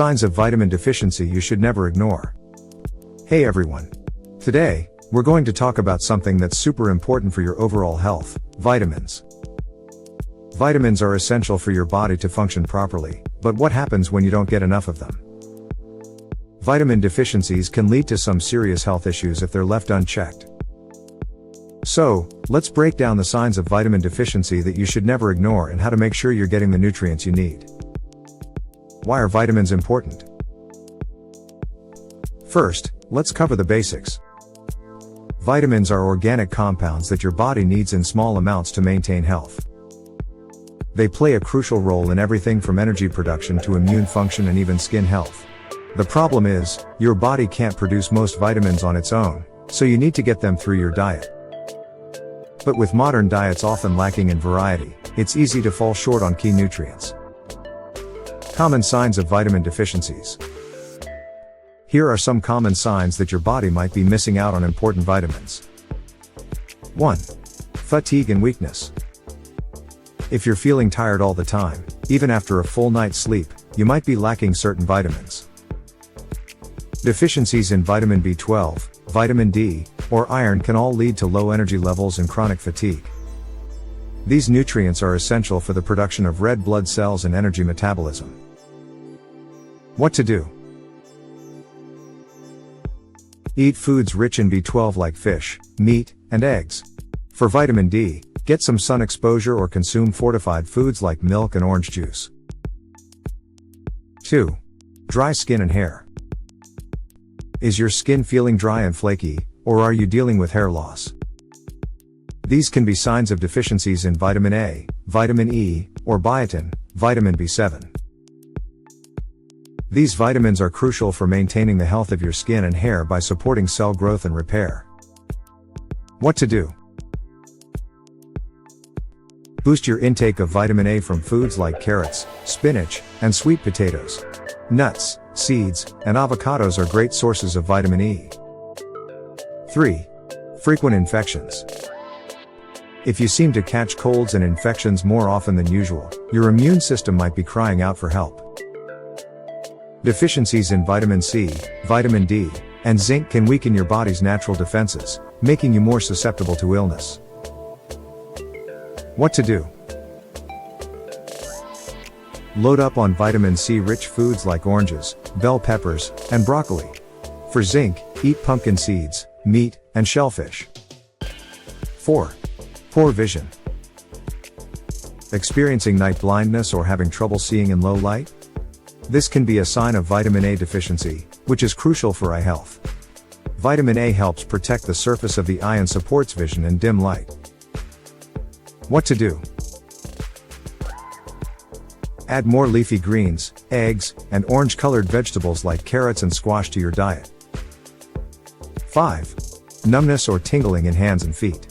Signs of vitamin deficiency you should never ignore. Hey everyone. Today, we're going to talk about something that's super important for your overall health: vitamins. Vitamins are essential for your body to function properly, but what happens when you don't get enough of them? Vitamin deficiencies can lead to some serious health issues if they're left unchecked. So, let's break down the signs of vitamin deficiency that you should never ignore and how to make sure you're getting the nutrients you need. Why are vitamins important? First, let's cover the basics. Vitamins are organic compounds that your body needs in small amounts to maintain health. They play a crucial role in everything from energy production to immune function and even skin health. The problem is, your body can't produce most vitamins on its own, so you need to get them through your diet. But with modern diets often lacking in variety, it's easy to fall short on key nutrients. Common signs of vitamin deficiencies. Here are some common signs that your body might be missing out on important vitamins. 1. Fatigue and weakness. If you're feeling tired all the time, even after a full night's sleep, you might be lacking certain vitamins. Deficiencies in vitamin B12, vitamin D, or iron can all lead to low energy levels and chronic fatigue. These nutrients are essential for the production of red blood cells and energy metabolism. What to do? Eat foods rich in B12 like fish, meat, and eggs. For vitamin D, get some sun exposure or consume fortified foods like milk and orange juice. 2. Dry skin and hair. Is your skin feeling dry and flaky, or are you dealing with hair loss? These can be signs of deficiencies in vitamin A, vitamin E, or biotin, vitamin B7. These vitamins are crucial for maintaining the health of your skin and hair by supporting cell growth and repair. What to do? Boost your intake of vitamin A from foods like carrots, spinach, and sweet potatoes. Nuts, seeds, and avocados are great sources of vitamin E. 3. Frequent infections. If you seem to catch colds and infections more often than usual, your immune system might be crying out for help. Deficiencies in vitamin C, vitamin D, and zinc can weaken your body's natural defenses, making you more susceptible to illness. What to do? Load up on vitamin C-rich foods like oranges, bell peppers, and broccoli. For zinc, eat pumpkin seeds, meat, and shellfish. 4. Poor vision. Experiencing night blindness or having trouble seeing in low light? This can be a sign of vitamin A deficiency, which is crucial for eye health. Vitamin A helps protect the surface of the eye and supports vision in dim light. What to do? Add more leafy greens, eggs, and orange-colored vegetables like carrots and squash to your diet. 5. Numbness or tingling in hands and feet.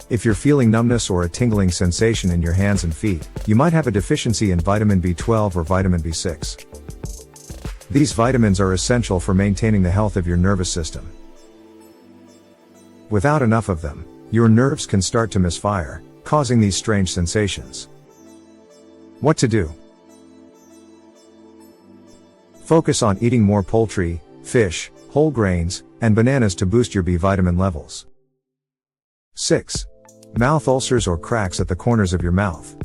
If you're feeling numbness or a tingling sensation in your hands and feet, you might have a deficiency in vitamin B12 or vitamin B6. These vitamins are essential for maintaining the health of your nervous system. Without enough of them, your nerves can start to misfire, causing these strange sensations. What to do? Focus on eating more poultry, fish, whole grains, and bananas to boost your B vitamin levels. 6. Mouth ulcers or cracks at the corners of your mouth.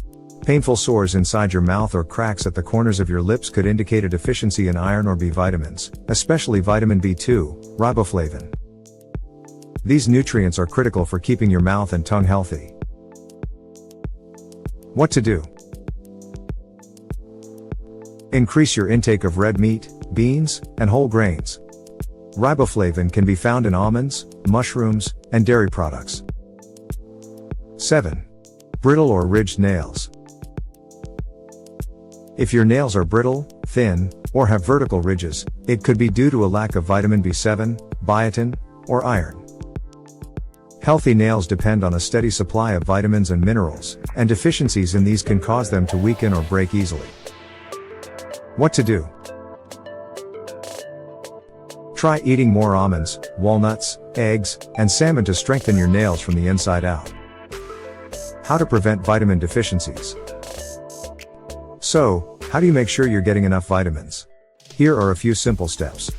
Painful sores inside your mouth or cracks at the corners of your lips could indicate a deficiency in iron or B vitamins, especially vitamin B2, riboflavin. These nutrients are critical for keeping your mouth and tongue healthy. What to do? Increase your intake of red meat, beans, and whole grains. Riboflavin can be found in almonds, mushrooms, and dairy products. 7. Brittle or ridged nails. If your nails are brittle, thin, or have vertical ridges, it could be due to a lack of vitamin B7, biotin, or iron. Healthy nails depend on a steady supply of vitamins and minerals, and deficiencies in these can cause them to weaken or break easily. What to do? Try eating more almonds, walnuts, eggs, and salmon to strengthen your nails from the inside out. How to prevent vitamin deficiencies. So, how do you make sure you're getting enough vitamins? Here are a few simple steps.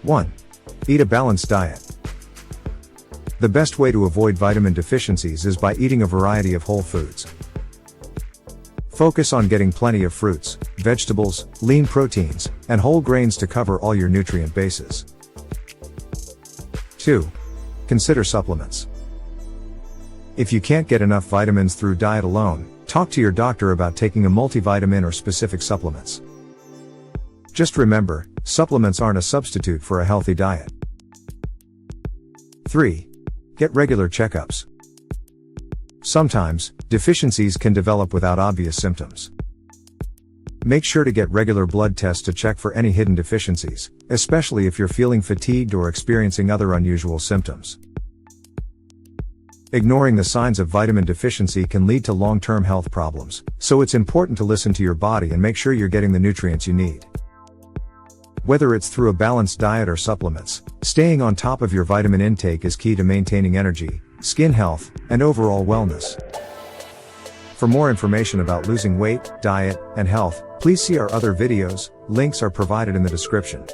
1. Eat a balanced diet. The best way to avoid vitamin deficiencies is by eating a variety of whole foods. Focus on getting plenty of fruits, vegetables, lean proteins, and whole grains to cover all your nutrient bases. 2. Consider supplements. If you can't get enough vitamins through diet alone, talk to your doctor about taking a multivitamin or specific supplements. Just remember, supplements aren't a substitute for a healthy diet. 3. Get regular checkups. Sometimes, deficiencies can develop without obvious symptoms. Make sure to get regular blood tests to check for any hidden deficiencies, especially if you're feeling fatigued or experiencing other unusual symptoms. Ignoring the signs of vitamin deficiency can lead to long-term health problems, so it's important to listen to your body and make sure you're getting the nutrients you need. Whether it's through a balanced diet or supplements, staying on top of your vitamin intake is key to maintaining energy, skin health, and overall wellness. For more information about losing weight, diet, and health, please see our other videos. Links are provided in the description.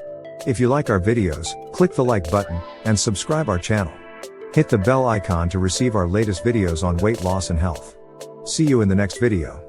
If you like our videos, click the like button, and subscribe our channel. Hit the bell icon to receive our latest videos on weight loss and health. See you in the next video.